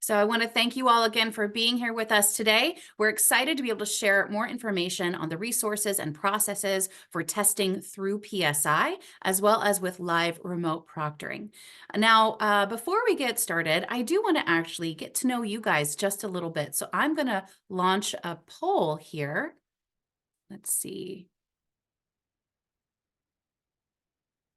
So I want to thank you all again for being here with us today. We're excited to be able to share more information on the resources and processes for testing through PSI, as well as with live remote proctoring. Now, before we get started, I do want to actually get to know you guys just a little bit. So I'm going to launch a poll here. Let's see.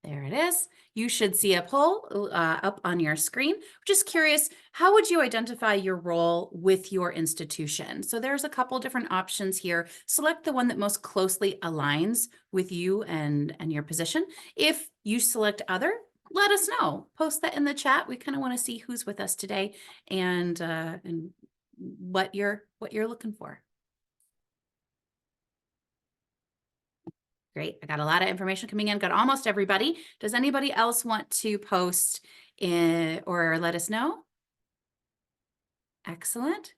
There it is. You should see a poll up on your screen. Just curious, how would you identify your role with your institution? So there's a couple different options here. Select the one that most closely aligns with you and your position. If you select other, let us know. Post that in the chat. We kind of want to see who's with us today and what you're looking for. Great. I got a lot of information coming in. Got almost everybody. Does anybody else want to post or let us know? Excellent.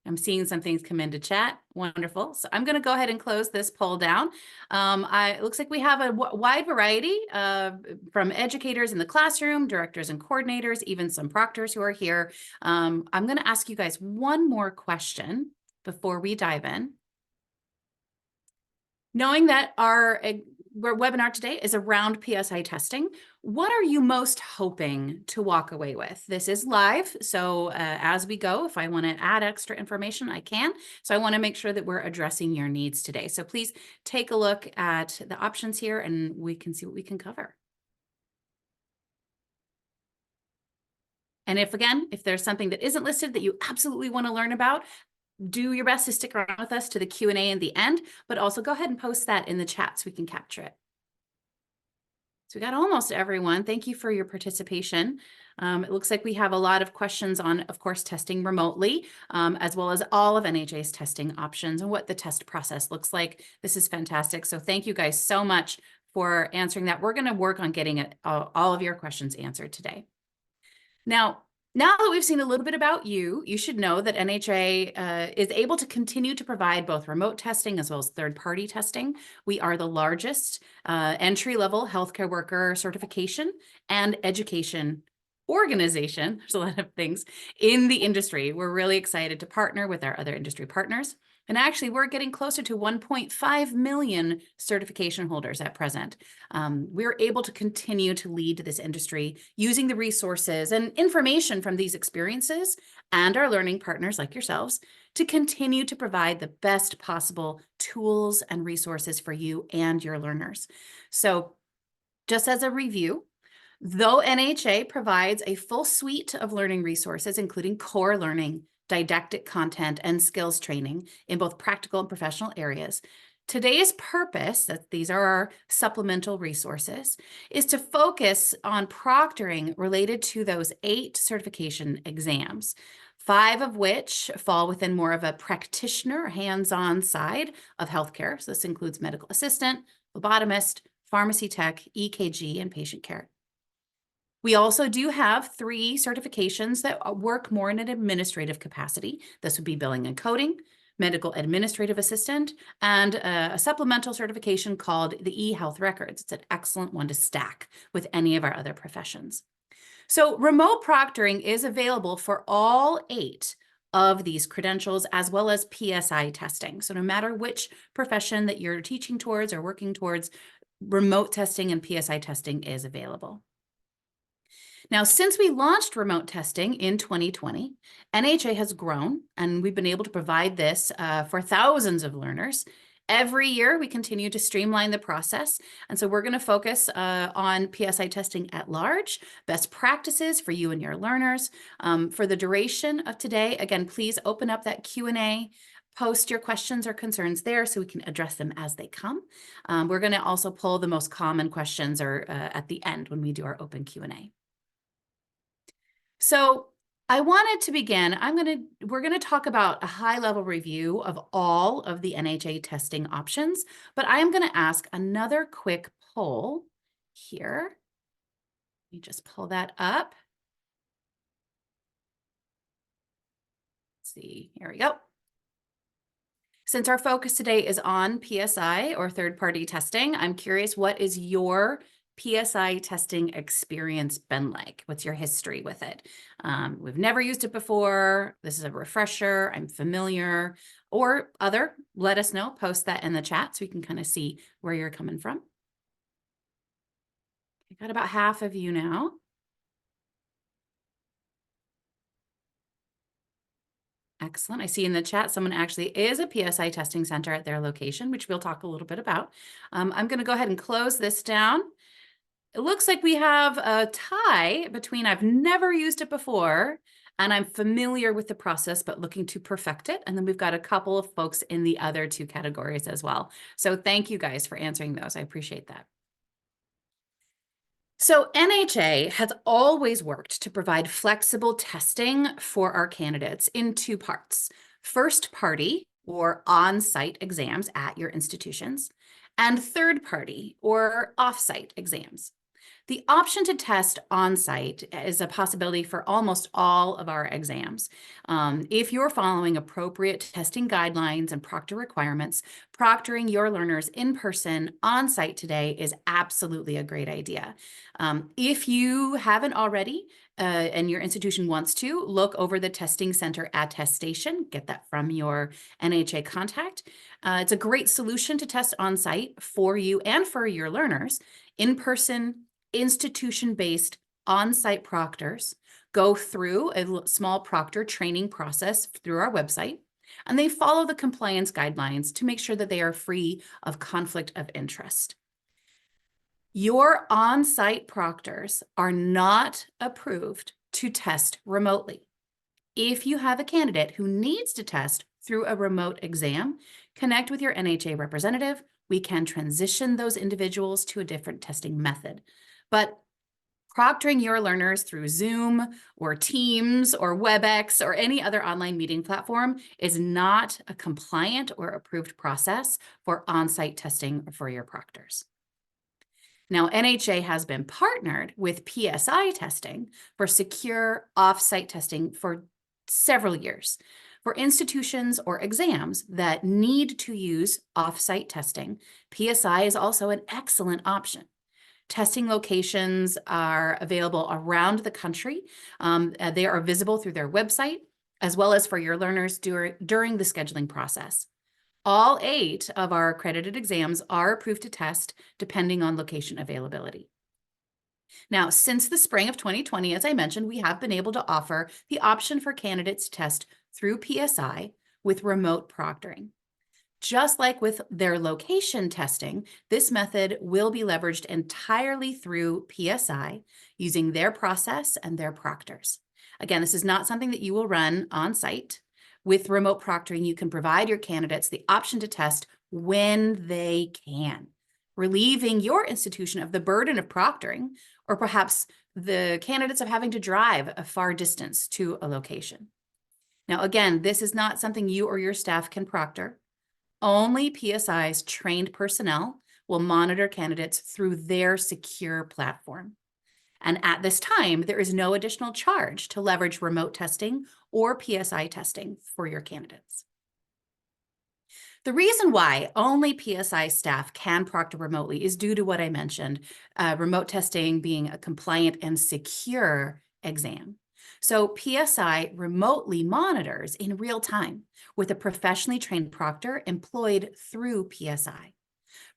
I'm seeing some things come into chat. Wonderful. So I'm going to go ahead and close this poll down. It looks like we have a wide variety from educators in the classroom, directors and coordinators, even some proctors who are here. I'm going to ask you guys one more question before we dive in. Knowing that our webinar today is around PSI testing, what are you most hoping to walk away with? This is live, so as we go, if I want to add extra information, I can. So I want to make sure that we're addressing your needs today. So please take a look at the options here and we can see what we can cover. And if there's something that isn't listed that you absolutely want to learn about, do your best to stick around with us to the Q&A in the end, but also go ahead and post that in the chat so we can capture it. So we got almost everyone. Thank you for your participation. It looks like we have a lot of questions on, of course, testing remotely, as well as all of NHA's testing options and what the test process looks like. This is fantastic. So thank you guys so much for answering that. We're going to work on getting all of your questions answered today. Now that we've seen a little bit about you, you should know that NHA is able to continue to provide both remote testing as well as third-party testing. We are the largest entry-level healthcare worker certification and education organization. There's a lot of things in the industry. We're really excited to partner with our other industry partners. And actually, we're getting closer to 1.5 million certification holders at present. We're able to continue to lead this industry using the resources and information from these experiences and our learning partners like yourselves to continue to provide the best possible tools and resources for you and your learners. So just as a review, though NHA provides a full suite of learning resources, including core learning, didactic content, and skills training in both practical and professional areas, today's purpose, that these are our supplemental resources, is to focus on proctoring related to those 8 certification exams, 5 of which fall within more of a practitioner, hands-on side of healthcare. So this includes medical assistant, phlebotomist, pharmacy tech, EKG, and patient care. We also do have 3 certifications that work more in an administrative capacity. This would be billing and coding, medical administrative assistant, and a supplemental certification called the eHealth Records. It's an excellent one to stack with any of our other professions. So remote proctoring is available for all 8 of these credentials, as well as PSI testing. So no matter which profession that you're teaching towards or working towards, remote testing and PSI testing is available. Now, since we launched remote testing in 2020, NHA has grown, and we've been able to provide this for thousands of learners. Every year, we continue to streamline the process, and so we're going to focus on PSI testing at large, best practices for you and your learners. For the duration of today, again, please open up that Q&A, post your questions or concerns there so we can address them as they come. We're going to also pull the most common questions at the end when we do our open Q&A. So I wanted to begin, we're going to talk about a high-level review of all of the NHA testing options, but I am going to ask another quick poll here. Let me just pull that up. Let's see, here we go. Since our focus today is on PSI or third-party testing, I'm curious, what is your PSI testing experience been like? What's your history with it? We've never used it before. This is a refresher. I'm familiar. Or other, let us know. Post that in the chat so we can kind of see where you're coming from. I got about half of you now. Excellent. I see in the chat someone actually is a PSI testing center at their location, which we'll talk a little bit about. I'm going to go ahead and close this down. It looks like we have a tie between I've never used it before and I'm familiar with the process, but looking to perfect it. And then we've got a couple of folks in the other two categories as well. So thank you guys for answering those. I appreciate that. So NHA has always worked to provide flexible testing for our candidates in two parts: first party or on-site exams at your institutions, and third party or off-site exams. The option to test on-site is a possibility for almost all of our exams. If you're following appropriate testing guidelines and proctor requirements, proctoring your learners in person on-site today is absolutely a great idea. If you haven't already, and your institution wants to, look over the testing center attestation, get that from your NHA contact. It's a great solution to test on-site for you and for your learners. In-person, institution-based on-site proctors go through a small proctor training process through our website, and they follow the compliance guidelines to make sure that they are free of conflict of interest. Your on-site proctors are not approved to test remotely. If you have a candidate who needs to test through a remote exam, connect with your NHA representative. We can transition those individuals to a different testing method. But proctoring your learners through Zoom or Teams or WebEx or any other online meeting platform is not a compliant or approved process for on-site testing for your proctors. Now, NHA has been partnered with PSI testing for secure off-site testing for several years. For institutions or exams that need to use off-site testing, PSI is also an excellent option. Testing locations are available around the country. They are visible through their website, as well as for your learners during the scheduling process. All 8 of our accredited exams are approved to test depending on location availability. Now, since the spring of 2020, as I mentioned, we have been able to offer the option for candidates to test through PSI with remote proctoring. Just like with their location testing, this method will be leveraged entirely through PSI using their process and their proctors. Again, this is not something that you will run on site. With remote proctoring, you can provide your candidates the option to test when they can, relieving your institution of the burden of proctoring, or perhaps the candidates of having to drive a far distance to a location. Now, again, this is not something you or your staff can proctor. Only PSI's trained personnel will monitor candidates through their secure platform. And at this time, there is no additional charge to leverage remote testing or PSI testing for your candidates. The reason why only PSI staff can proctor remotely is due to what I mentioned, remote testing being a compliant and secure exam. So PSI remotely monitors in real time with a professionally trained proctor employed through PSI.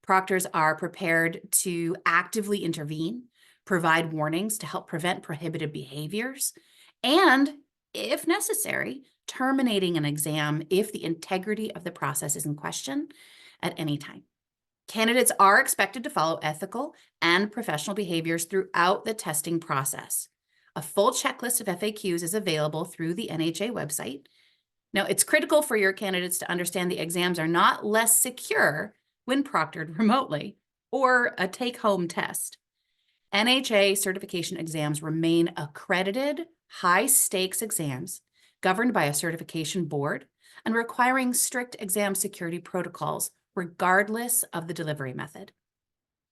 Proctors are prepared to actively intervene, provide warnings to help prevent prohibited behaviors, and, if necessary, terminating an exam if the integrity of the process is in question at any time. Candidates are expected to follow ethical and professional behaviors throughout the testing process. A full checklist of FAQs is available through the NHA website. Now, it's critical for your candidates to understand the exams are not less secure when proctored remotely or a take-home test. NHA certification exams remain accredited, high-stakes exams governed by a certification board and requiring strict exam security protocols regardless of the delivery method.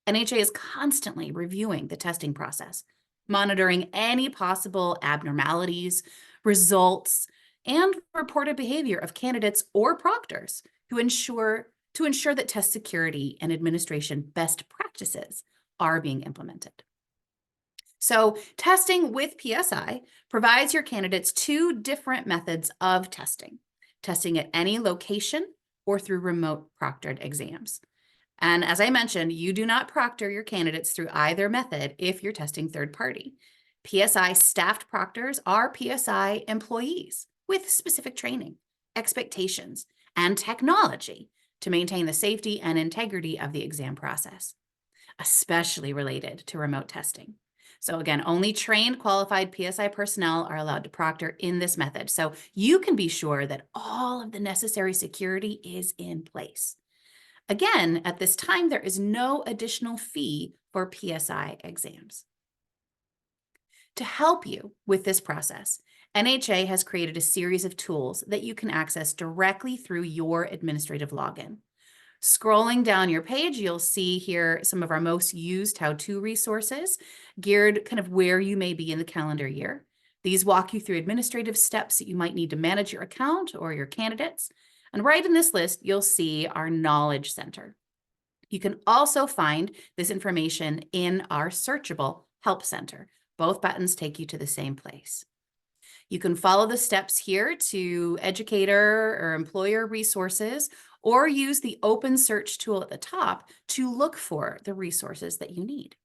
NHA is constantly reviewing the testing process, monitoring any possible abnormalities, results, and reported behavior of candidates or proctors to ensure that test security and administration best practices are being implemented. So testing with PSI provides your candidates two different methods of testing: testing at any location or through remote proctored exams. And as I mentioned, you do not proctor your candidates through either method if you're testing third party. PSI staffed proctors are PSI employees with specific training, expectations, and technology to maintain the safety and integrity of the exam process, especially related to remote testing. So again, only trained, qualified PSI personnel are allowed to proctor in this method. So you can be sure that all of the necessary security is in place. Again, at this time, there is no additional fee for PSI exams. To help you with this process, NHA has created a series of tools that you can access directly through your administrative login. Scrolling down your page, you'll see here some of our most used how-to resources geared kind of where you may be in the calendar year. These walk you through administrative steps that you might need to manage your account or your candidates. And right in this list, you'll see our Knowledge Center. You can also find this information in our searchable Help Center. Both buttons take you to the same place. You can follow the steps here to educator or employer resources, or use the open search tool at the top to look for the resources that you need.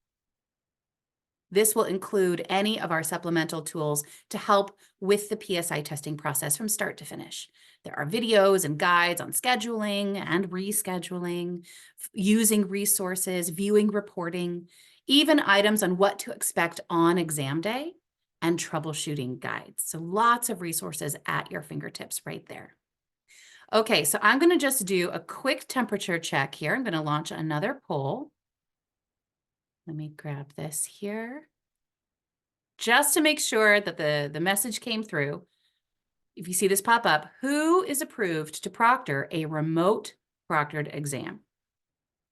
This will include any of our supplemental tools to help with the PSI testing process from start to finish. There are videos and guides on scheduling and rescheduling, using resources, viewing reporting, even items on what to expect on exam day, and troubleshooting guides. So lots of resources at your fingertips right there. Okay, so I'm going to just do a quick temperature check here. I'm going to launch another poll. Let me grab this here. Just to make sure that the message came through. If you see this pop up, who is approved to proctor a remote proctored exam?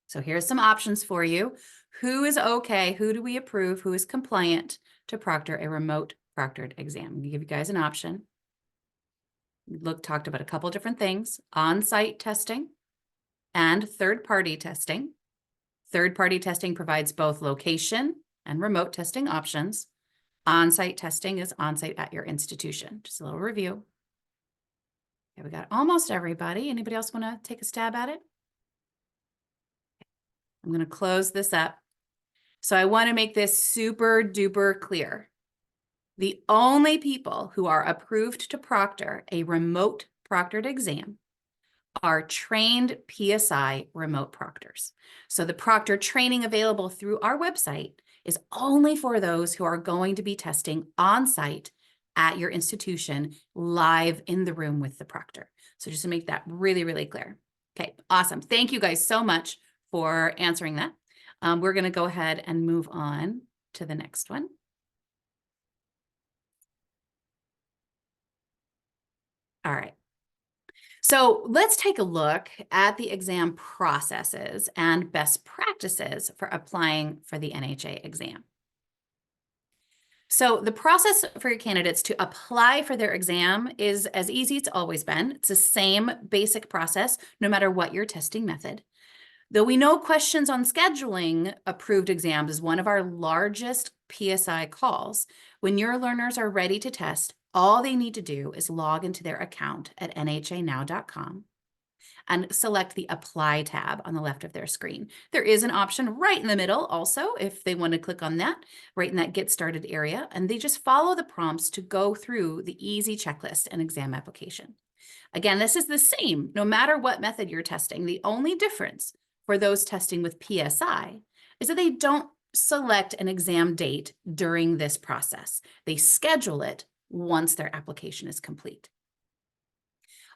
So here's some options for you. Who is okay? Who do we approve? Who is compliant to proctor a remote proctored exam? I'm going to give you guys an option. Talked about a couple different things: on-site testing and third-party testing. Third-party testing provides both location and remote testing options. On-site testing is on-site at your institution. Just a little review. Okay, we got almost everybody. Anybody else want to take a stab at it? I'm going to close this up. So I want to make this super duper clear. The only people who are approved to proctor a remote proctored exam are trained PSI remote proctors. So the proctor training available through our website is only for those who are going to be testing on-site at your institution, live in the room with the proctor. So just to make that really, really clear. Okay, awesome. Thank you guys so much for answering that. We're going to go ahead and move on to the next one. All right. So let's take a look at the exam processes and best practices for applying for the NHA exam. So the process for your candidates to apply for their exam is as easy as it's always been. It's the same basic process, no matter what your testing method. Though we know questions on scheduling approved exams is one of our largest PSI calls, when your learners are ready to test, all they need to do is log into their account at nhanow.com and select the Apply tab on the left of their screen. There is an option right in the middle also, if they want to click on that, right in that Get Started area, and they just follow the prompts to go through the easy checklist and exam application. Again, this is the same, no matter what method you're testing. The only difference for those testing with PSI is that they don't select an exam date during this process. They schedule it once their application is complete.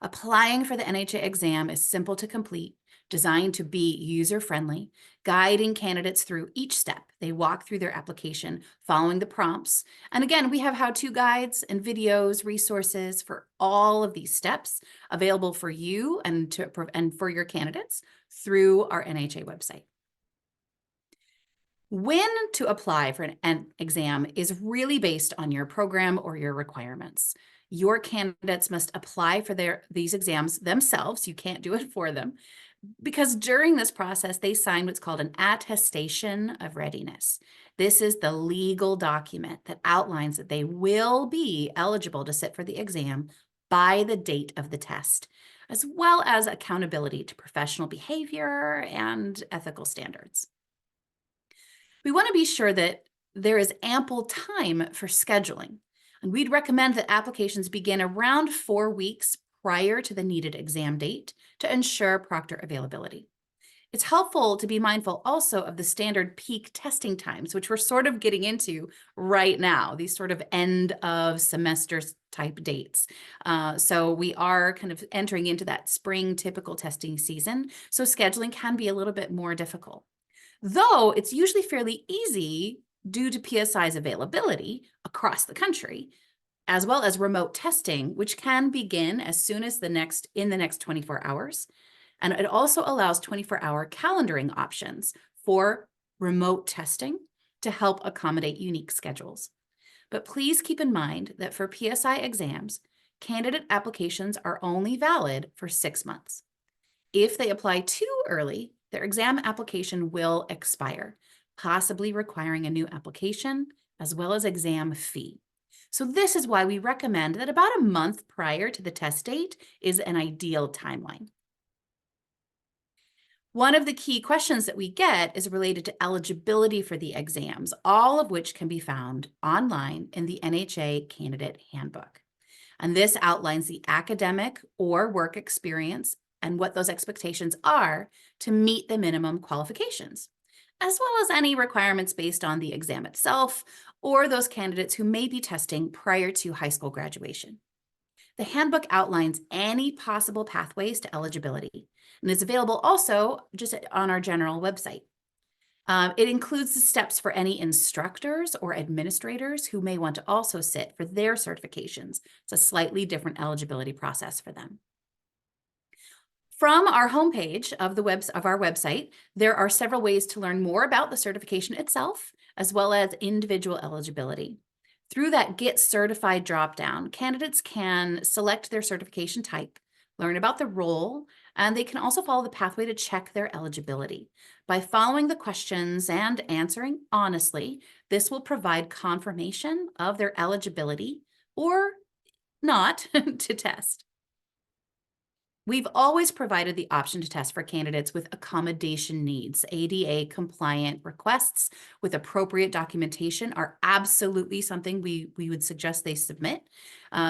Applying for the NHA exam is simple to complete, designed to be user-friendly, guiding candidates through each step. They walk through their application, following the prompts. And again, we have how-to guides and videos, resources for all of these steps available for you and for your candidates through our NHA website. When to apply for an exam is really based on your program or your requirements. Your candidates must apply for these exams themselves. You can't do it for them. Because during this process, they sign what's called an attestation of readiness. This is the legal document that outlines that they will be eligible to sit for the exam by the date of the test, as well as accountability to professional behavior and ethical standards. We want to be sure that there is ample time for scheduling, and we'd recommend that applications begin around 4 weeks prior to the needed exam date to ensure proctor availability. It's helpful to be mindful also of the standard peak testing times, which we're sort of getting into right now, these sort of end of semester type dates. So we are kind of entering into that spring typical testing season. So scheduling can be a little bit more difficult, though it's usually fairly easy due to PSI's availability across the country, as well as remote testing, which can begin as soon as in the next 24 hours. And it also allows 24-hour calendaring options for remote testing to help accommodate unique schedules. But please keep in mind that for PSI exams, candidate applications are only valid for 6 months. If they apply too early, their exam application will expire, possibly requiring a new application as well as exam fee. So this is why we recommend that about a month prior to the test date is an ideal timeline. One of the key questions that we get is related to eligibility for the exams, all of which can be found online in the NHA Candidate Handbook. And this outlines the academic or work experience and what those expectations are to meet the minimum qualifications, as well as any requirements based on the exam itself or those candidates who may be testing prior to high school graduation. The handbook outlines any possible pathways to eligibility and is available also just on our general website. It includes the steps for any instructors or administrators who may want to also sit for their certifications. It's a slightly different eligibility process for them. From our homepage of our website, there are several ways to learn more about the certification itself, as well as individual eligibility. Through that Get Certified dropdown, candidates can select their certification type, learn about the role, and they can also follow the pathway to check their eligibility. By following the questions and answering honestly, this will provide confirmation of their eligibility or not to test. We've always provided the option to test for candidates with accommodation needs. ADA compliant requests with appropriate documentation are absolutely something we would suggest they submit.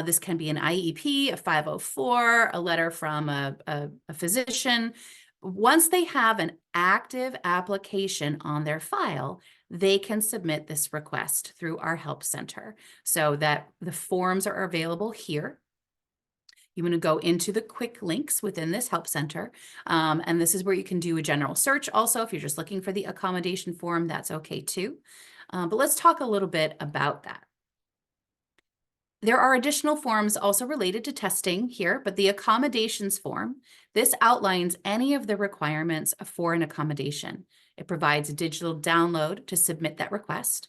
This can be an IEP, a 504, a letter from a physician. Once they have an active application on their file, they can submit this request through our help center so that the forms are available here. You want to go into the quick links within this help center. And this is where you can do a general search. Also, if you're just looking for the accommodation form, that's okay too. But let's talk a little bit about that. There are additional forms also related to testing here, but the accommodations form, this outlines any of the requirements for an accommodation. It provides a digital download to submit that request.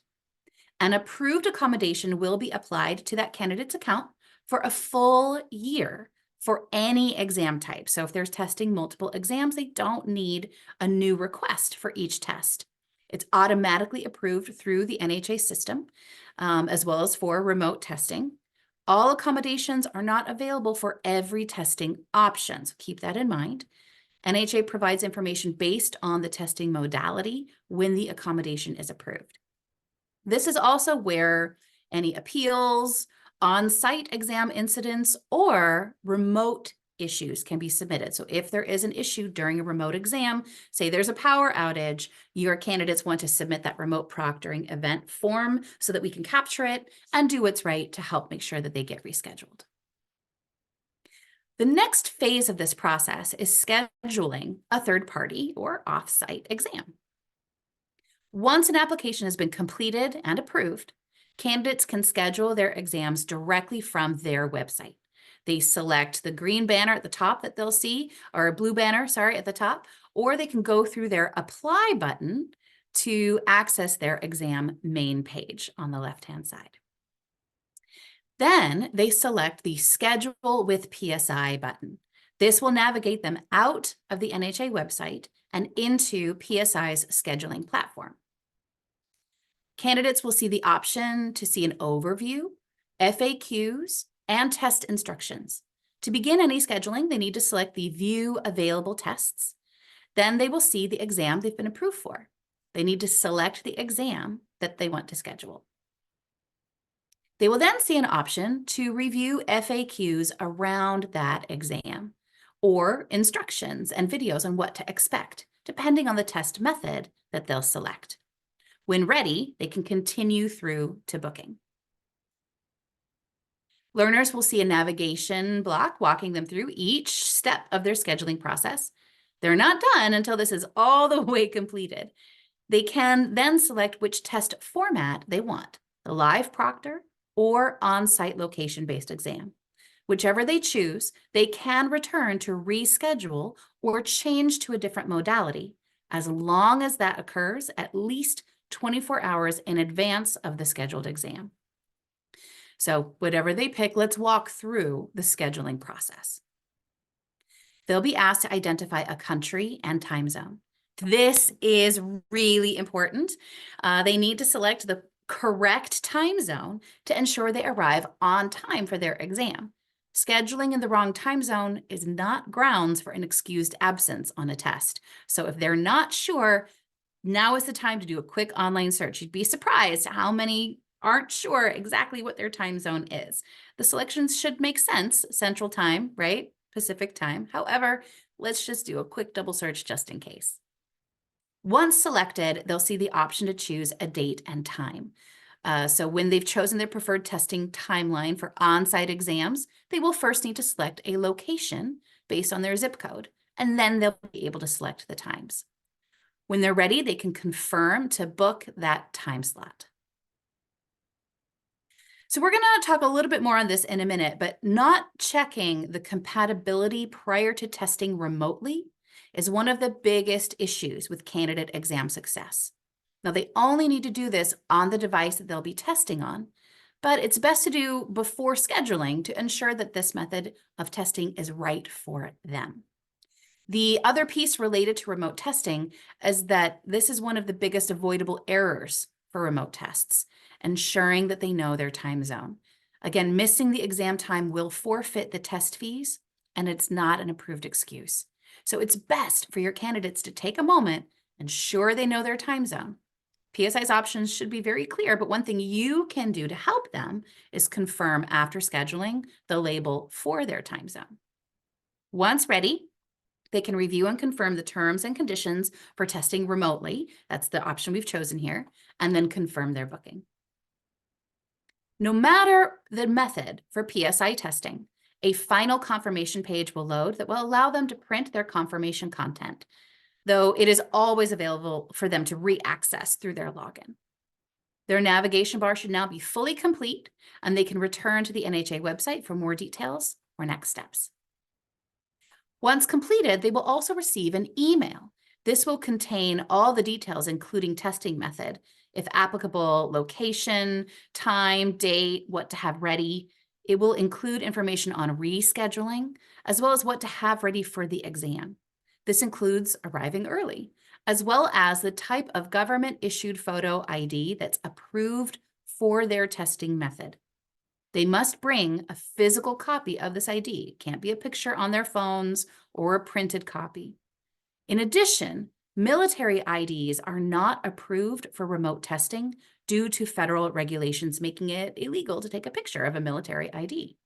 An approved accommodation will be applied to that candidate's account for a full year for any exam type. So if there's testing multiple exams, they don't need a new request for each test. It's automatically approved through the NHA system, as well as for remote testing. All accommodations are not available for every testing option, so keep that in mind. NHA provides information based on the testing modality when the accommodation is approved. This is also where any appeals, on-site exam incidents, or remote issues can be submitted. So if there is an issue during a remote exam, say there's a power outage, your candidates want to submit that remote proctoring event form so that we can capture it and do what's right to help make sure that they get rescheduled. The next phase of this process is scheduling a third-party or off-site exam. Once an application has been completed and approved, candidates can schedule their exams directly from their website. They select the green banner at the top that they'll see, or a blue banner, sorry, at the top, or they can go through their apply button to access their exam main page on the left-hand side. Then they select the Schedule with PSI button. This will navigate them out of the NHA website and into PSI's scheduling platform. Candidates will see the option to see an overview, FAQs, and test instructions. To begin any scheduling, they need to select the View Available Tests. Then they will see the exam they've been approved for. They need to select the exam that they want to schedule. They will then see an option to review FAQs around that exam, or instructions and videos on what to expect, depending on the test method that they'll select. When ready, they can continue through to booking. Learners will see a navigation block walking them through each step of their scheduling process. They're not done until this is all the way completed. They can then select which test format they want, the live proctor or on-site location-based exam. Whichever they choose, they can return to reschedule or change to a different modality, as long as that occurs at least 24 hours in advance of the scheduled exam. So whatever they pick, let's walk through the scheduling process. They'll be asked to identify a country and time zone. This is really important. They need to select the correct time zone to ensure they arrive on time for their exam. Scheduling in the wrong time zone is not grounds for an excused absence on a test. So if they're not sure, now is the time to do a quick online search. You'd be surprised how many aren't sure exactly what their time zone is. The selections should make sense. Central time, right? Pacific time. However, let's just do a quick double search just in case. Once selected, they'll see the option to choose a date and time. So when they've chosen their preferred testing timeline for on-site exams, they will first need to select a location based on their zip code, and then they'll be able to select the times. When they're ready, they can confirm to book that time slot. So we're going to talk a little bit more on this in a minute, but not checking the compatibility prior to testing remotely is one of the biggest issues with candidate exam success. Now, they only need to do this on the device that they'll be testing on, but it's best to do before scheduling to ensure that this method of testing is right for them. The other piece related to remote testing is that this is one of the biggest avoidable errors for remote tests, ensuring that they know their time zone. Again, missing the exam time will forfeit the test fees, and it's not an approved excuse. So it's best for your candidates to take a moment, ensure they know their time zone. PSI's options should be very clear, but one thing you can do to help them is confirm after scheduling the label for their time zone. Once ready, they can review and confirm the terms and conditions for testing remotely. That's the option we've chosen here, and then confirm their booking. No matter the method for PSI testing, a final confirmation page will load that will allow them to print their confirmation content, though it is always available for them to re-access through their login. Their navigation bar should now be fully complete, and they can return to the NHA website for more details or next steps. Once completed, they will also receive an email. This will contain all the details, including testing method, if applicable, location, time, date, what to have ready. It will include information on rescheduling, as well as what to have ready for the exam. This includes arriving early, as well as the type of government-issued photo ID that's approved for their testing method. They must bring a physical copy of this ID. It can't be a picture on their phones or a printed copy. In addition, military IDs are not approved for remote testing due to federal regulations making it illegal to take a picture of a military ID.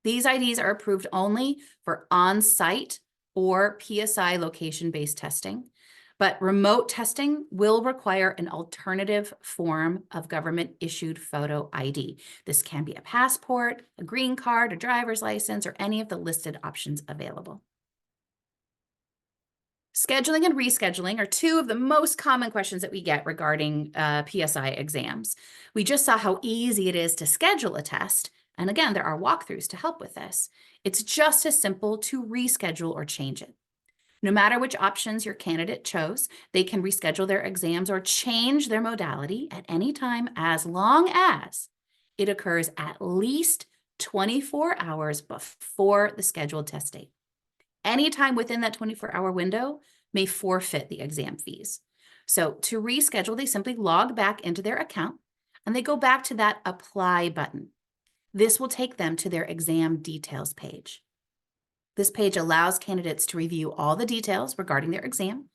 These IDs are approved only for on-site or PSI location-based testing, but remote testing will require an alternative form of government-issued photo ID. This can be a passport, a green card, a driver's license, or any of the listed options available. Scheduling and rescheduling are two of the most common questions that we get regarding PSI exams. We just saw how easy it is to schedule a test, and again, there are walkthroughs to help with this. It's just as simple to reschedule or change it. No matter which options your candidate chose, they can reschedule their exams or change their modality at any time as long as it occurs at least 24 hours before the scheduled test date. any time within that 24-hour window may forfeit the exam fees. So to reschedule, they simply log back into their account and they go back to that apply button. This will take them to their exam details page. This page allows candidates to review all the details regarding their exam,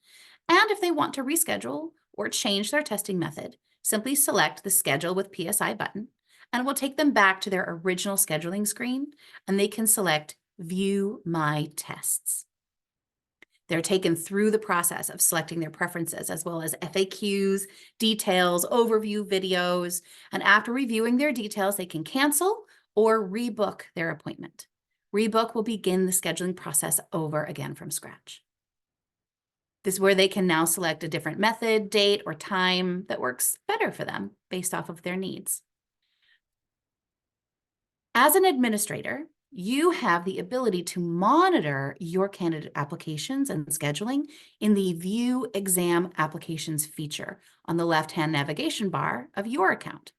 and if they want to reschedule or change their testing method, simply select the Schedule with PSI button, and it will take them back to their original scheduling screen, and they can select View My Tests. They're taken through the process of selecting their preferences, as well as FAQs, details, overview videos, and after reviewing their details, they can cancel or rebook their appointment. Rebook will begin the scheduling process over again from scratch. This is where they can now select a different method, date, or time that works better for them based off of their needs. As an administrator, you have the ability to monitor your candidate applications and scheduling in the View Exam Applications feature on the left-hand navigation bar of your account.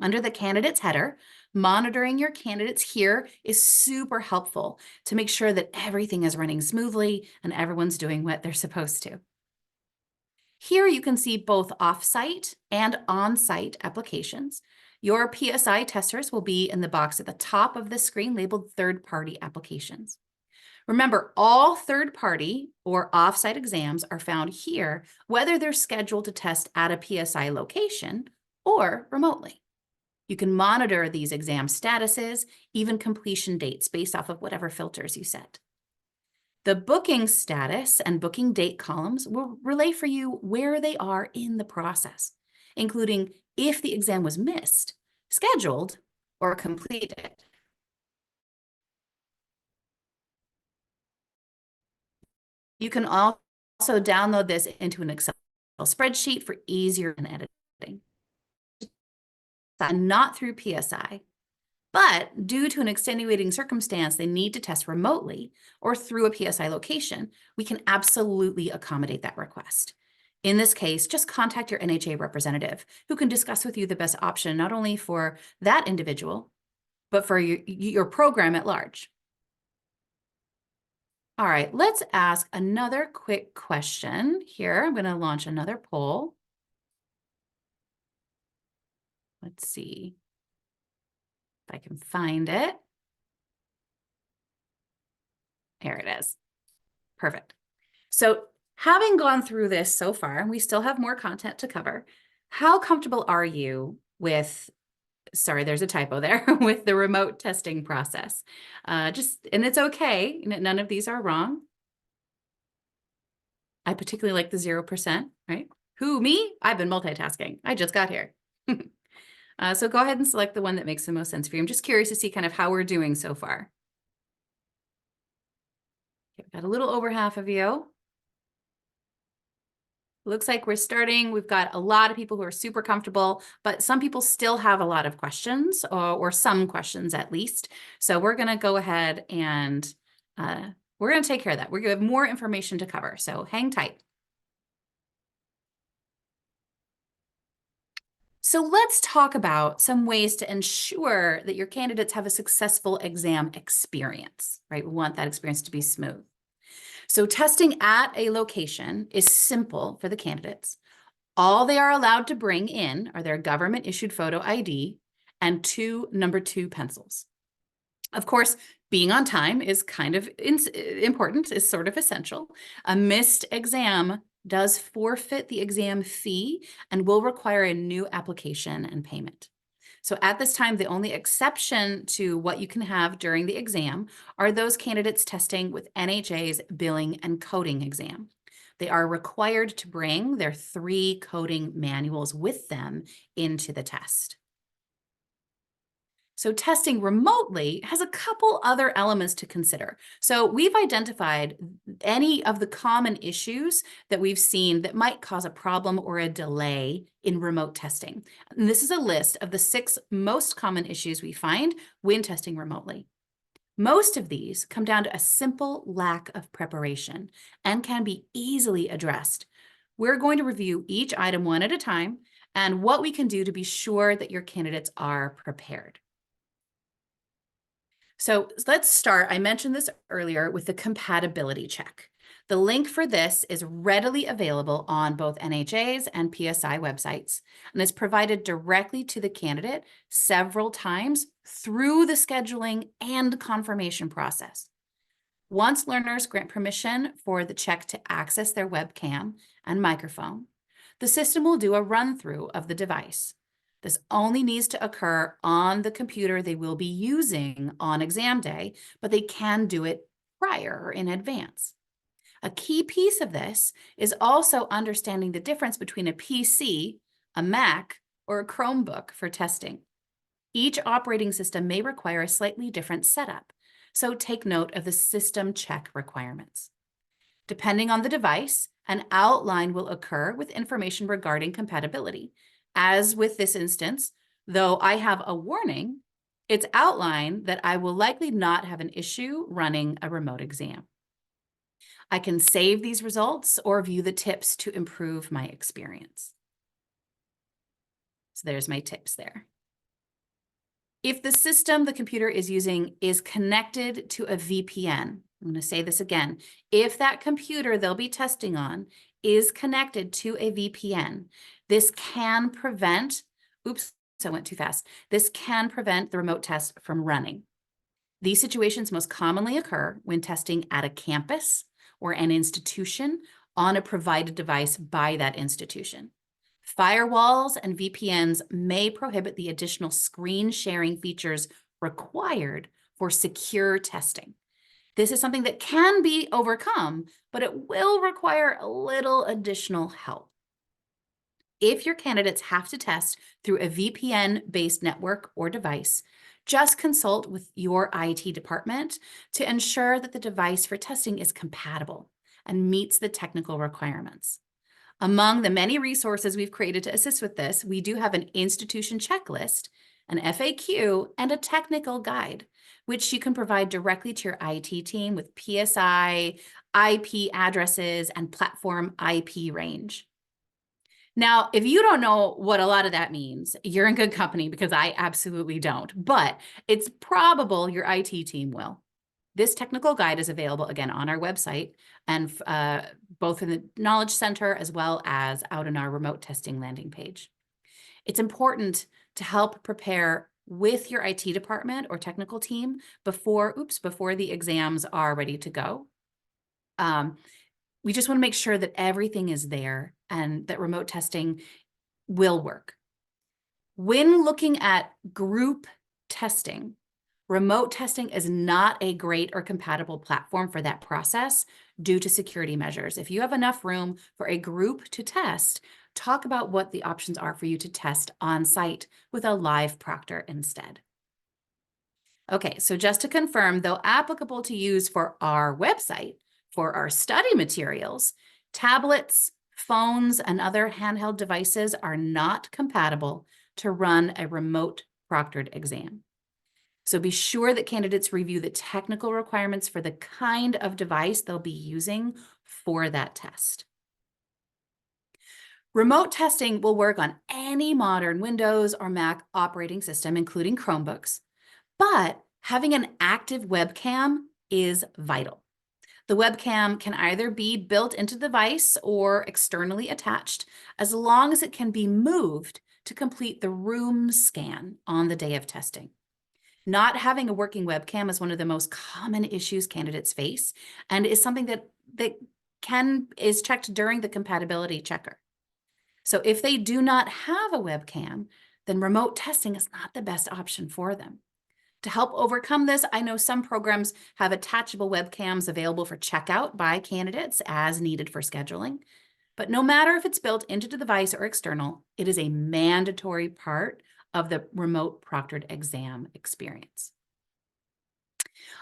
Under the candidates header, monitoring your candidates here is super helpful to make sure that everything is running smoothly and everyone's doing what they're supposed to. Here you can see both off-site and on-site applications. Your PSI testers will be in the box at the top of the screen labeled third-party applications. Remember, all third-party or off-site exams are found here, whether they're scheduled to test at a PSI location or remotely. You can monitor these exam statuses, even completion dates based off of whatever filters you set. The booking status and booking date columns will relay for you where they are in the process, including if the exam was missed, scheduled, or completed. You can also download this into an Excel spreadsheet for easier editing. Not through PSI, but due to an extenuating circumstance, they need to test remotely or through a PSI location, we can absolutely accommodate that request. In this case, just contact your NHA representative who can discuss with you the best option, not only for that individual, but for your program at large. All right, let's ask another quick question here. I'm going to launch another poll. Let's see if I can find it. There it is. Perfect. So having gone through this so far, and we still have more content to cover, how comfortable are you with, sorry, there's a typo there, with the remote testing process? And it's okay, none of these are wrong. I particularly like the 0%, right? Who, me? I've been multitasking. I just got here. So go ahead and select the one that makes the most sense for you. I'm just curious to see kind of how we're doing so far. Okay, we've got a little over half of you. Looks like we're starting. We've got a lot of people who are super comfortable, but some people still have a lot of questions, or some questions at least. So we're going to go ahead and we're going to take care of that. We're going to have more information to cover, so hang tight. So let's talk about some ways to ensure that your candidates have a successful exam experience, right? We want that experience to be smooth. So testing at a location is simple for the candidates. All they are allowed to bring in are their government-issued photo ID and 2 number 2 pencils. Of course, being on time is kind of important, is sort of essential. A missed exam does forfeit the exam fee and will require a new application and payment. So at this time, the only exception to what you can have during the exam are those candidates testing with NHA's billing and coding exam. They are required to bring their 3 coding manuals with them into the test. So testing remotely has a couple other elements to consider. So we've identified any of the common issues that we've seen that might cause a problem or a delay in remote testing. And this is a list of the 6 most common issues we find when testing remotely. Most of these come down to a simple lack of preparation and can be easily addressed. We're going to review each item one at a time and what we can do to be sure that your candidates are prepared. So let's start. I mentioned this earlier with the compatibility check. The link for this is readily available on both NHA's and PSI websites, and is provided directly to the candidate several times through the scheduling and confirmation process. Once learners grant permission for the check to access their webcam and microphone, the system will do a run-through of the device. This only needs to occur on the computer they will be using on exam day, but they can do it prior or in advance. A key piece of this is also understanding the difference between a PC, a Mac, or a Chromebook for testing. Each operating system may require a slightly different setup, so take note of the system check requirements. Depending on the device, an outline will occur with information regarding compatibility. As with this instance, though I have a warning, it's outlined that I will likely not have an issue running a remote exam. I can save these results or view the tips to improve my experience. So there's my tips there. If the system the computer is using is connected to a VPN, I'm going to say this again, if that computer they'll be testing on is connected to a VPN, this can prevent, oops, I went too fast. This can prevent the remote test from running. These situations most commonly occur when testing at a campus or an institution on a provided device by that institution. Firewalls and VPNs may prohibit the additional screen sharing features required for secure testing. This is something that can be overcome, but it will require a little additional help. If your candidates have to test through a VPN-based network or device, just consult with your IT department to ensure that the device for testing is compatible and meets the technical requirements. Among the many resources we've created to assist with this, we do have an institution checklist, an FAQ, and a technical guide, which you can provide directly to your IT team with PSI, IP addresses, and platform IP range. Now, if you don't know what a lot of that means, you're in good company because I absolutely don't, but it's probable your IT team will. This technical guide is available again on our website and both in the Knowledge Center as well as out on our remote testing landing page. It's important to help prepare with your IT department or technical team before the exams are ready to go. We just want to make sure that everything is there and that remote testing will work. When looking at group testing, remote testing is not a great or compatible platform for that process due to security measures. If you have enough room for a group to test, talk about what the options are for you to test on site with a live proctor instead. Okay, so just to confirm, though applicable to use for our website, for our study materials, tablets, phones, and other handheld devices are not compatible to run a remote proctored exam. So be sure that candidates review the technical requirements for the kind of device they'll be using for that test. Remote testing will work on any modern Windows or Mac operating system, including Chromebooks, but having an active webcam is vital. The webcam can either be built into the device or externally attached, as long as it can be moved to complete the room scan on the day of testing. Not having a working webcam is one of the most common issues candidates face and is something that is checked during the compatibility checker. So if they do not have a webcam, then remote testing is not the best option for them. To help overcome this, I know some programs have attachable webcams available for checkout by candidates as needed for scheduling. But no matter if it's built into the device or external, it is a mandatory part of the remote proctored exam experience.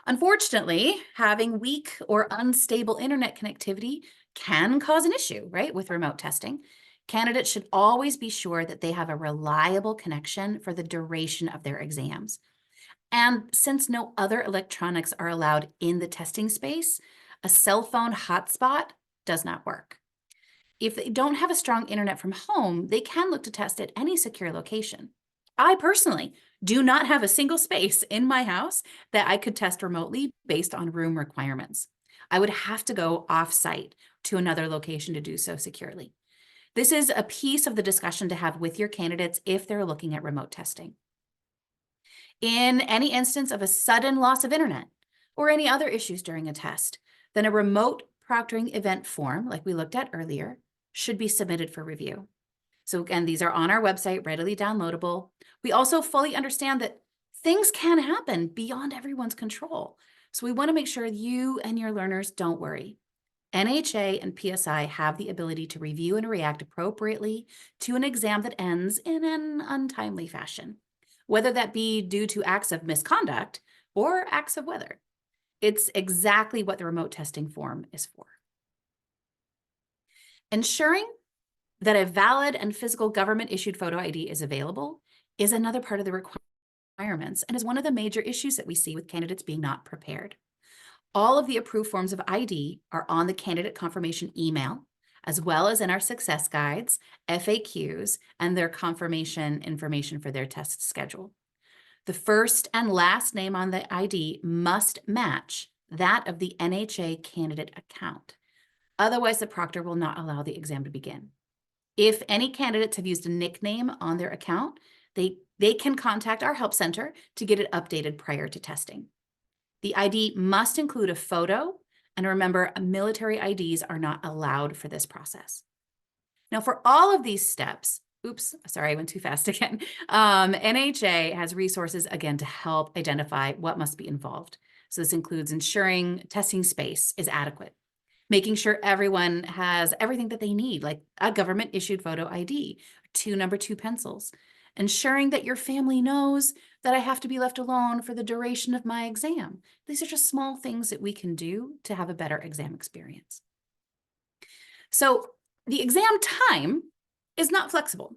Unfortunately, having weak or unstable internet connectivity can cause an issue, right, with remote testing. Candidates should always be sure that they have a reliable connection for the duration of their exams. And since no other electronics are allowed in the testing space, a cell phone hotspot does not work. If they don't have a strong internet from home, they can look to test at any secure location. I personally do not have a single space in my house that I could test remotely based on room requirements. I would have to go off-site to another location to do so securely. This is a piece of the discussion to have with your candidates if they're looking at remote testing. In any instance of a sudden loss of internet or any other issues during a test, then a remote proctoring event form, like we looked at earlier, should be submitted for review. So again, these are on our website, readily downloadable. We also fully understand that things can happen beyond everyone's control. So we want to make sure you and your learners don't worry. NHA and PSI have the ability to review and react appropriately to an exam that ends in an untimely fashion, whether that be due to acts of misconduct or acts of weather. It's exactly what the remote testing form is for. Ensuring that a valid and physical government-issued photo ID is available is another part of the requirements and is one of the major issues that we see with candidates being not prepared. All of the approved forms of ID are on the candidate confirmation email, as well as in our success guides, FAQs, and their confirmation information for their test schedule. The first and last name on the ID must match that of the NHA candidate account. Otherwise, the proctor will not allow the exam to begin. If any candidates have used a nickname on their account, they can contact our help center to get it updated prior to testing. The ID must include a photo, and remember, military IDs are not allowed for this process. Now, for all of these steps, oops, sorry, I went too fast again. NHA has resources, again, to help identify what must be involved. So this includes ensuring testing space is adequate, making sure everyone has everything that they need, like a government-issued photo ID, 2 number 2 pencils, ensuring that your family knows that I have to be left alone for the duration of my exam. These are just small things that we can do to have a better exam experience. So the exam time is not flexible.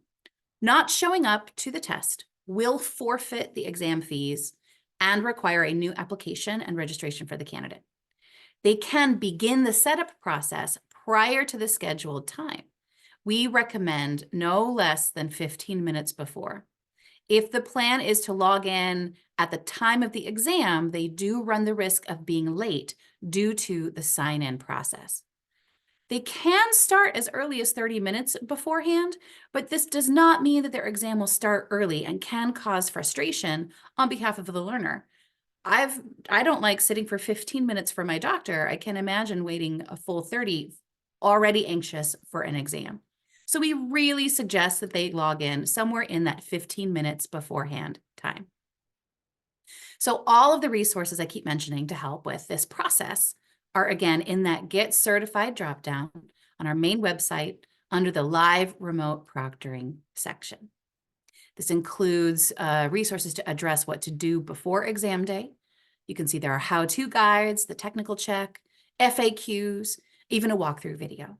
Not showing up to the test will forfeit the exam fees and require a new application and registration for the candidate. They can begin the setup process prior to the scheduled time. We recommend no less than 15 minutes before. If the plan is to log in at the time of the exam, they do run the risk of being late due to the sign-in process. They can start as early as 30 minutes beforehand, but this does not mean that their exam will start early and can cause frustration on behalf of the learner. I don't like sitting for 15 minutes for my doctor. I can't imagine waiting a full 30, already anxious for an exam. So we really suggest that they log in somewhere in that 15 minutes beforehand time. So all of the resources I keep mentioning to help with this process are, again, in that Get Certified dropdown on our main website under the Live Remote Proctoring section. This includes resources to address what to do before exam day. You can see there are how-to guides, the technical check, FAQs, even a walkthrough video.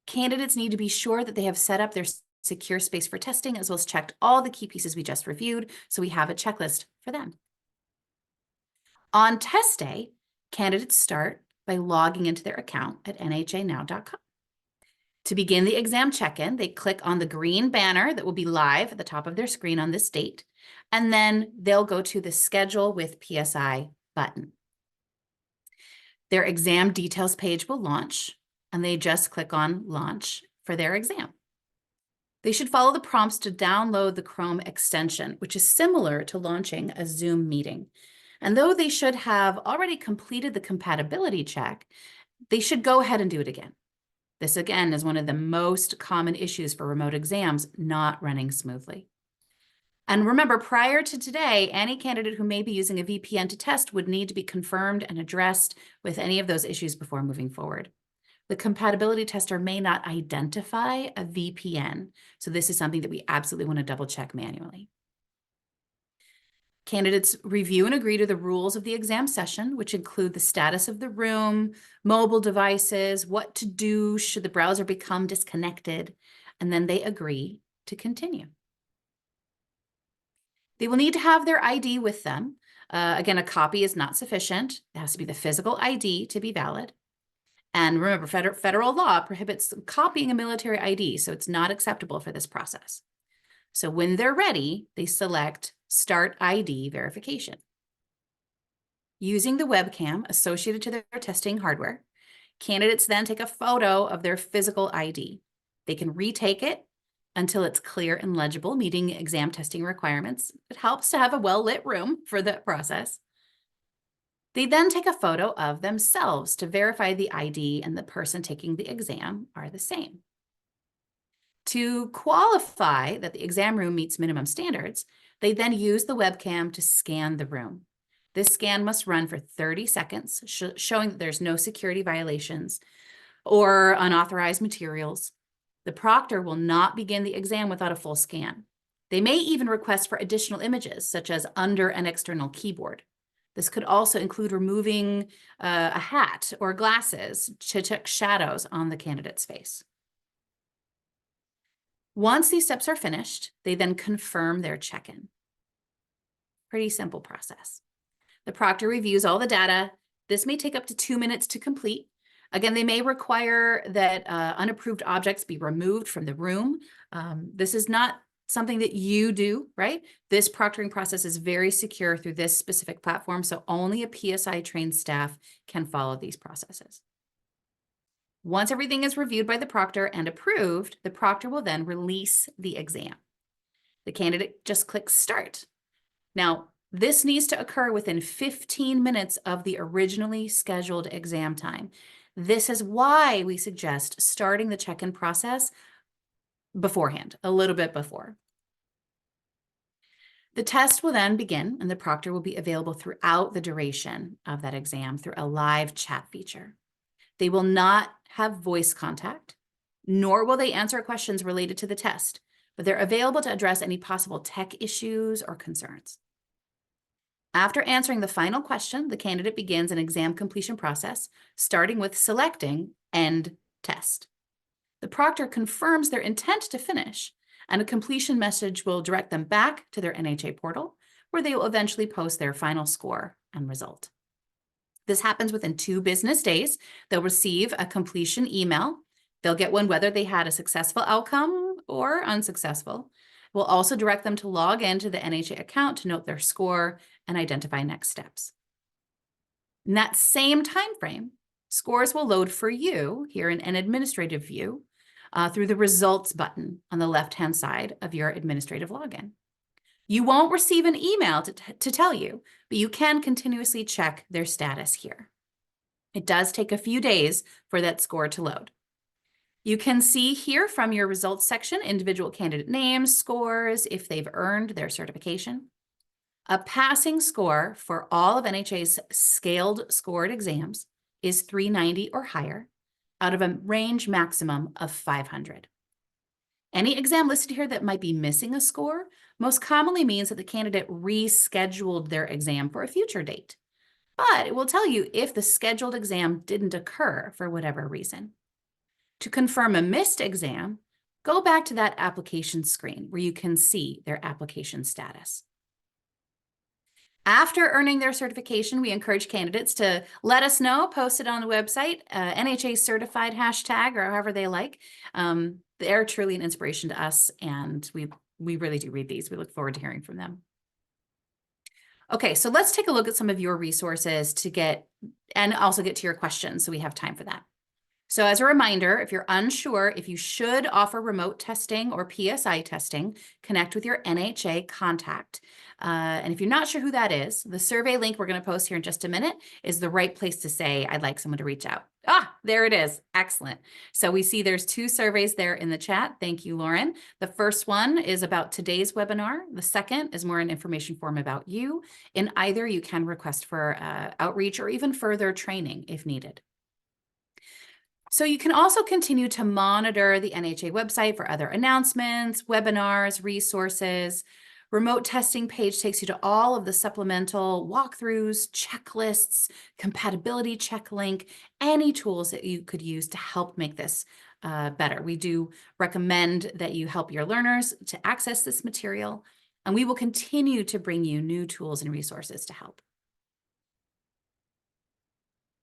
Candidates need to be sure that they have set up their secure space for testing, as well as checked all the key pieces we just reviewed, so we have a checklist for them. On test day, candidates start by logging into their account at nhanow.com. To begin the exam check-in, they click on the green banner that will be live at the top of their screen on this date, and then they'll go to the Schedule with PSI button. Their exam details page will launch, and they just click on Launch for their exam. They should follow the prompts to download the Chrome extension, which is similar to launching a Zoom meeting. And though they should have already completed the compatibility check, they should go ahead and do it again. This, again, is one of the most common issues for remote exams not running smoothly. And remember, prior to today, any candidate who may be using a VPN to test would need to be confirmed and addressed with any of those issues before moving forward. The compatibility tester may not identify a VPN, so this is something that we absolutely want to double check manually. Candidates review and agree to the rules of the exam session, which include the status of the room, mobile devices, what to do should the browser become disconnected, and then they agree to continue. They will need to have their ID with them. Again, a copy is not sufficient. It has to be the physical ID to be valid. And remember, federal law prohibits copying a military ID, so it's not acceptable for this process. So when they're ready, they select Start ID Verification. Using the webcam associated to their testing hardware, candidates then take a photo of their physical ID. They can retake it until it's clear and legible, meeting exam testing requirements. It helps to have a well-lit room for the process. They then take a photo of themselves to verify the ID and the person taking the exam are the same. To qualify that the exam room meets minimum standards, they then use the webcam to scan the room. This scan must run for 30 seconds, showing that there's no security violations or unauthorized materials. The proctor will not begin the exam without a full scan. They may even request for additional images, such as under an external keyboard. This could also include removing a hat or glasses to check shadows on the candidate's face. Once these steps are finished, they then confirm their check-in. Pretty simple process. The proctor reviews all the data. This may take up to 2 minutes to complete. Again, they may require that unapproved objects be removed from the room. This is not something that you do, right? This proctoring process is very secure through this specific platform, so only a PSI trained staff can follow these processes. Once everything is reviewed by the proctor and approved, the proctor will then release the exam. The candidate just clicks Start. Now, this needs to occur within 15 minutes of the originally scheduled exam time. This is why we suggest starting the check-in process beforehand, a little bit before. The test will then begin, and the proctor will be available throughout the duration of that exam through a live chat feature. They will not have voice contact, nor will they answer questions related to the test, but they're available to address any possible tech issues or concerns. After answering the final question, the candidate begins an exam completion process, starting with selecting End Test. The proctor confirms their intent to finish, and a completion message will direct them back to their NHA portal, where they will eventually post their final score and result. This happens within 2 business days. They'll receive a completion email. They'll get one whether they had a successful outcome or unsuccessful. We'll also direct them to log into the NHA account to note their score and identify next steps. In that same time frame, scores will load for you here in an administrative view through the results button on the left-hand side of your administrative login. You won't receive an email to tell you, but you can continuously check their status here. It does take a few days for that score to load. You can see here from your results section, individual candidate names, scores, if they've earned their certification. A passing score for all of NHA's scaled scored exams is 390 or higher out of a range maximum of 500. Any exam listed here that might be missing a score most commonly means that the candidate rescheduled their exam for a future date. But it will tell you if the scheduled exam didn't occur for whatever reason. To confirm a missed exam, go back to that application screen where you can see their application status. After earning their certification, we encourage candidates to let us know, post it on the website, NHA certified hashtag, or however they like. They're truly an inspiration to us, and we really do read these. We look forward to hearing from them. Okay, so let's take a look at some of your resources and also get to your questions, so we have time for that. So as a reminder, if you're unsure if you should offer remote testing or PSI testing, connect with your NHA contact. And if you're not sure who that is, the survey link we're going to post here in just a minute is the right place to say, I'd like someone to reach out. Ah, there it is. Excellent. So we see there's 2 surveys there in the chat. Thank you, Lauren. The first one is about today's webinar. The second is more an information form about you. In either, you can request for outreach or even further training if needed. So you can also continue to monitor the NHA website for other announcements, webinars, resources. Remote testing page takes you to all of the supplemental walkthroughs, checklists, compatibility check link, any tools that you could use to help make this better. We do recommend that you help your learners to access this material, and we will continue to bring you new tools and resources to help.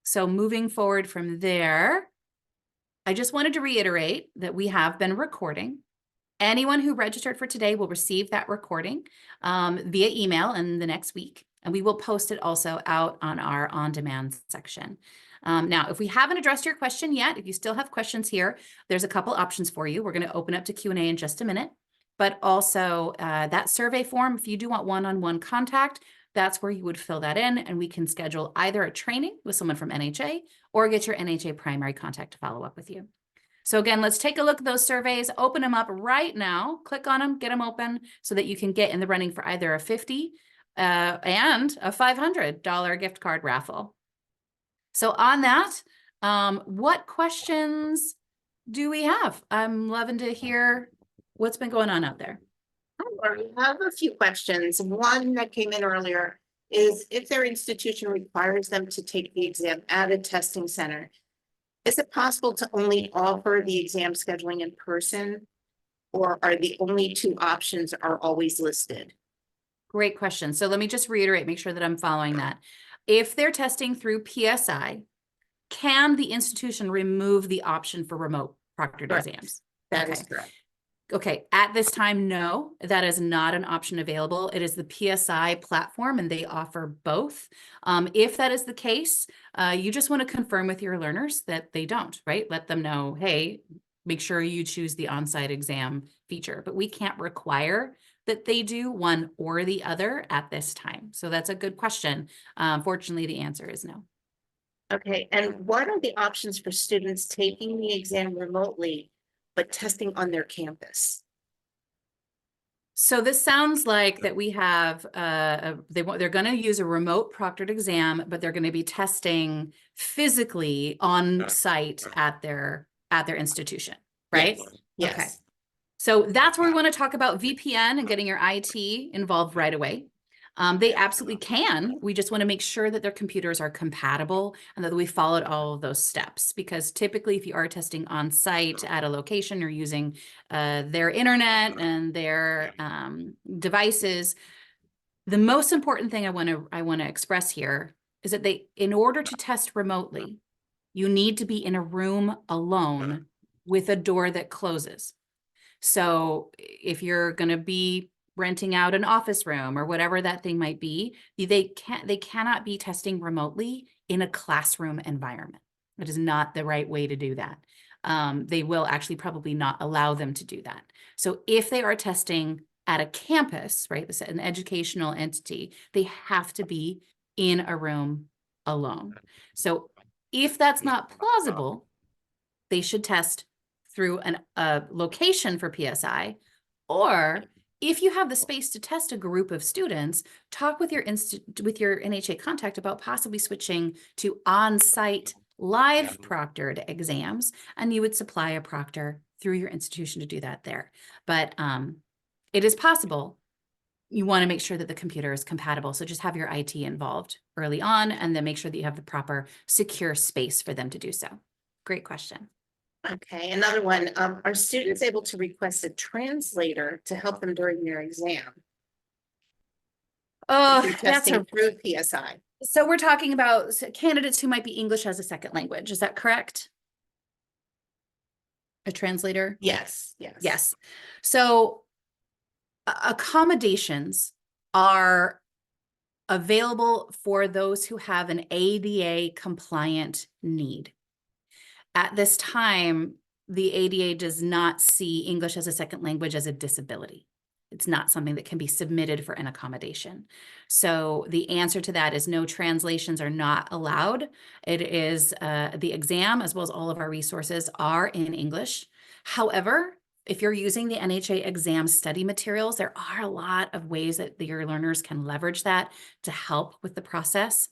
So moving forward from there, I just wanted to reiterate that we have been recording anyone who registered for today will receive that recording via email in the next week. And we will post it also out on our on-demand section. Now, if we haven't addressed your question yet, if you still have questions here, there's a couple options for you. We're going to open up to Q&A in just a minute. But also that survey form, if you do want one-on-one contact, that's where you would fill that in, and we can schedule either a training with someone from NHA or get your NHA primary contact to follow up with you. So again, let's take a look at those surveys, open them up right now, click on them, get them open so that you can get in the running for either a $50 and a $500 gift card raffle. So on that, what questions do we have? I'm loving to hear what's been going on out there. I have a few questions. One that came in earlier is if their institution requires them to take the exam at a testing center, is it possible to only offer the exam scheduling in person, or are the only two options are always listed? Great question. So let me just reiterate, make sure that I'm following that. If they're testing through PSI, can the institution remove the option for remote proctored Correct. exams? That is correct. Okay, at this time, no, that is not an option available. It is the PSI platform and they offer both. If that is the case, you just want to confirm with your learners that they don't, right? Let them know, hey, make sure you choose the on-site exam feature, but we can't require that they do one or the other at this time. So that's a good question. Fortunately, the answer is no. Okay, and what are the options for students taking the exam remotely, but testing on their campus? So this sounds like that we have they're going to use a remote proctored exam, but they're going to be testing physically on site at their institution, right? Yes. Okay. So that's where we want to talk about VPN and getting your IT involved right away. They absolutely can. We just want to make sure that their computers are compatible and that we followed all of those steps, because typically if you are testing on site at a location, you're using their internet and their devices. The most important thing I want to express here is that in order to test remotely, you need to be in a room alone with a door that closes. So if you're going to be renting out an office room or whatever that thing might be, they cannot be testing remotely in a classroom environment. It is not the right way to do that. They will actually probably not allow them to do that. So if they are testing at a campus, right, an educational entity, they have to be in a room alone. So if that's not plausible, they should test through a location for PSI, or if you have the space to test a group of students, talk with your NHA contact about possibly switching to on-site live proctored exams, and you would supply a proctor through your institution to do that there. But it is possible. You want to make sure that the computer is compatible. So just have your IT involved early on, and then make sure that you have the proper secure space for them to do so. Great question. Okay, another one. Are students able to request a translator to help them during their exam? Oh, that's through PSI. So we're talking about candidates who might be English as a second language. Is that correct? A translator? Yes, yes. Yes. So accommodations are available for those who have an ADA compliant need. At this time, the ADA does not see English as a second language as a disability. It's not something that can be submitted for an accommodation. So the answer to that is no, translations are not allowed. It is the exam, as well as all of our resources, are in English. However, if you're using the NHA exam study materials, there are a lot of ways that your learners can leverage that to help with the process.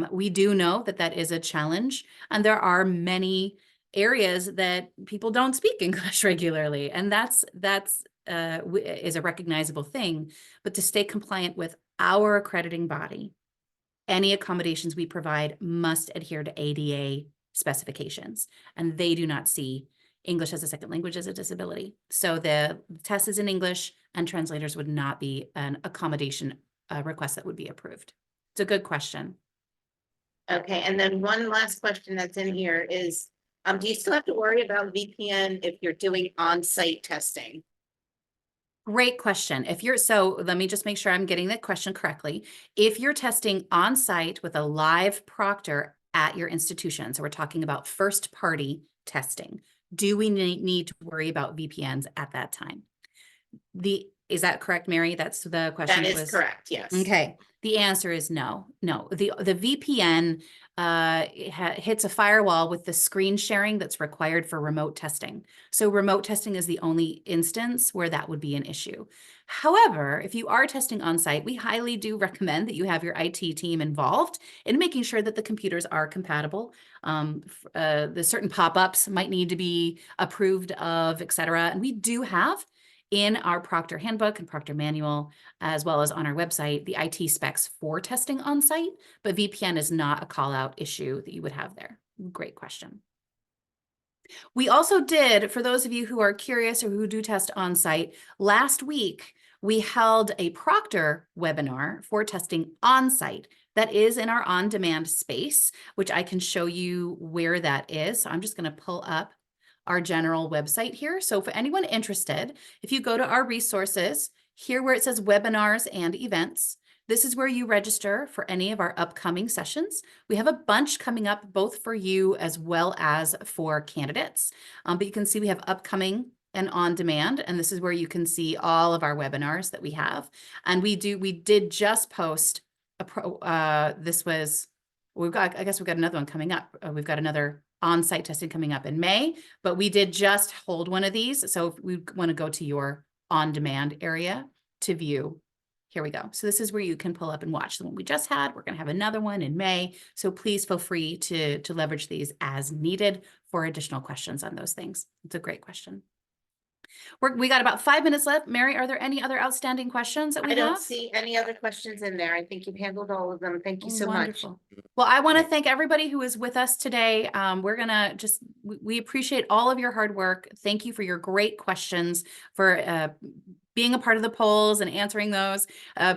We do know that that is a challenge, and there are many areas that people don't speak English regularly, and that's is a recognizable thing. But to stay compliant with our accrediting body, any accommodations we provide must adhere to ADA specifications, and they do not see English as a second language as a disability. So the test is in English, and translators would not be an accommodation request that would be approved. It's a good question. Okay, and then one last question that's in here is, do you still have to worry about VPN if you're doing on-site testing? Great question. So let me just make sure I'm getting the question correctly. If you're testing on site with a live proctor at your institution, so we're talking about first party testing, do we need to worry about VPNs at that time? Is that correct, Mary? That's the question. That is correct, yes. Okay. The answer is no. The VPN hits a firewall with the screen sharing that's required for remote testing. So remote testing is the only instance where that would be an issue. However, if you are testing on site, we highly do recommend that you have your IT team involved in making sure that the computers are compatible. The certain pop-ups might need to be approved of, et cetera. And we do have in our Proctor handbook and Proctor manual, as well as on our website, the IT specs for testing on site, but VPN is not a call out issue that you would have there. Great question. We also did, for those of you who are curious or who do test on site, last week, we held a Proctor webinar for testing on site. That is in our on-demand space, which I can show you where that is. So I'm just going to pull up our general website here. So for anyone interested, if you go to our resources, here where it says webinars and events, this is where you register for any of our upcoming sessions. We have a bunch coming up both for you as well as for candidates. But you can see we have upcoming and on demand, and this is where you can see all of our webinars that we have. And we did just post I guess we've got another one coming up. We've got another on-site testing coming up in May, but we did just hold one of these. So if we want to go to your on-demand area to view, here we go. So this is where you can pull up and watch the one we just had. We're going to have another one in May. So please feel free to leverage these as needed for additional questions on those things. It's a great question. We got about 5 minutes left. Mary, are there any other outstanding questions that we have? I don't see any other questions in there. I think you've handled all of them. Thank you so much. Wonderful. Well, I want to thank everybody who is with us today. We're going to we appreciate all of your hard work. Thank you for your great questions, for being a part of the polls and answering those.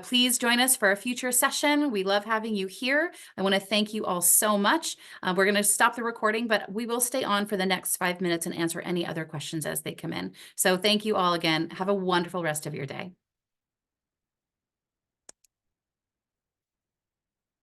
Please join us for a future session. We love having you here. I want to thank you all so much. We're going to stop the recording, but we will stay on for the next 5 minutes and answer any other questions as they come in. So thank you all again. Have a wonderful rest of your day.